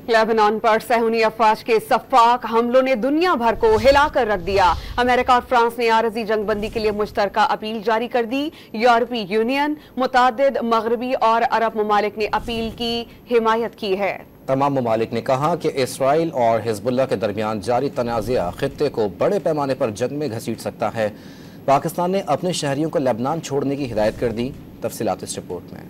Lebanon पर सहूनी अफवाज के सफाक हमलों ने दुनिया भर को हिला कर रख दिया। अमेरिका और फ्रांस ने आरजी जंगबंदी के लिए मुश्तरका अपील जारी कर दी। यूरोपीय यूनियन, मुतादिद मगरबी और अरब ममालिक ने अपील की हिमायत की है। तमाम ममालिक ने कहा कि इसराइल और हिजबुल्लाह के दरमियान जारी तनाज़ा खित्ते को बड़े पैमाने पर जंग में घसीट सकता है। पाकिस्तान ने अपने शहरियों को लेबनान छोड़ने की हिदायत कर दी। तफसीलात इस रिपोर्ट में।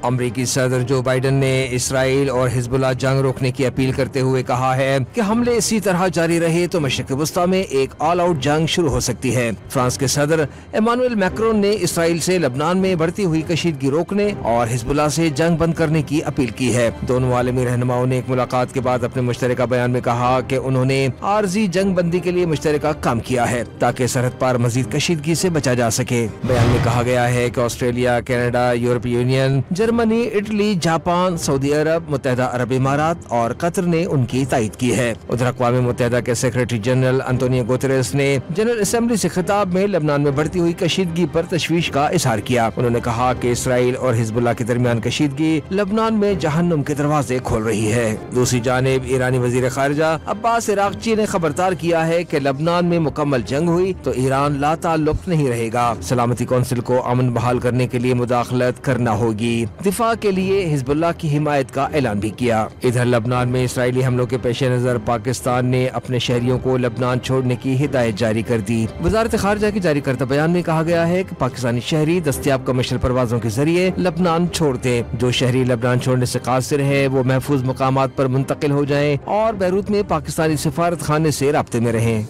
अमरीकी सदर जो बाइडन ने इसराइल और हिजबुल्लाह जंग रोकने की अपील करते हुए कहा है कि हमले इसी तरह जारी रहे तो मशरिक़ वस्ता में एक ऑल आउट जंग शुरू हो सकती है। फ्रांस के सदर इमानुएल मैक्रोन ने इसराइल से लेबनान में बढ़ती हुई कशीदगी रोकने और हिजबुल्लाह से जंग बंद करने की अपील की है। दोनों आलमी रहनुमाओं ने एक मुलाकात के बाद अपने मुश्तरका बयान में कहा कि उन्होंने आरजी जंग बंदी के लिए मुश्तरका काम किया है ताकि सरहद पार मजीद कशीदगी से बचा जा सके। बयान में कहा गया है कि ऑस्ट्रेलिया, कनाडा, यूरोपीय union, Germany, Italy, Japan, Saudi Arab, मुत्तहिदा अरब इमारात और कतर ने उनकी तायीद की है। उधर अक़वाम मुत्तहिदा के सेक्रेटरी जनरल अंतोनियो गुतेरेस ने जनरल असेंबली से खिताब में लेबनान में बढ़ती हुई कशीदगी पर तशवीश का इजहार किया। उन्होंने कहा कि इसराइल और हिजबुल्लाह के दरमियान कशीदगी लेबनान में जहन्नुम के दरवाजे खोल रही है। दूसरी जानिब ईरानी वजीर खारिजा अब्बास इराक़ची ने खबरदार किया है कि लेबनान में मुकम्मल जंग हुई तो ईरान लाताल्लुक नहीं रहेगा। सलामती कौंसिल को अमन बहाल करने के लिए मुदाखलत करना होगी। दिफा के लिए हिजबुल्लाह की हिमायत का ऐलान भी किया। इधर लेबनान में इसराइली हमलों के पेश नजर पाकिस्तान ने अपने शहरियों को लेबनान छोड़ने की हिदायत जारी कर दी। वजारत खारजा की जारी करता बयान में कहा गया है कि पाकिस्तानी शहरी दस्तयाब कमर्शियल परवाजों के जरिए लेबनान छोड़ दें। जो शहरी लेबनान छोड़ने से कासिर है वो महफूज मकामात पर मुंतकिल हो जाएं और बैरूत में पाकिस्तानी सिफारत खाने से राब्ते में रहें।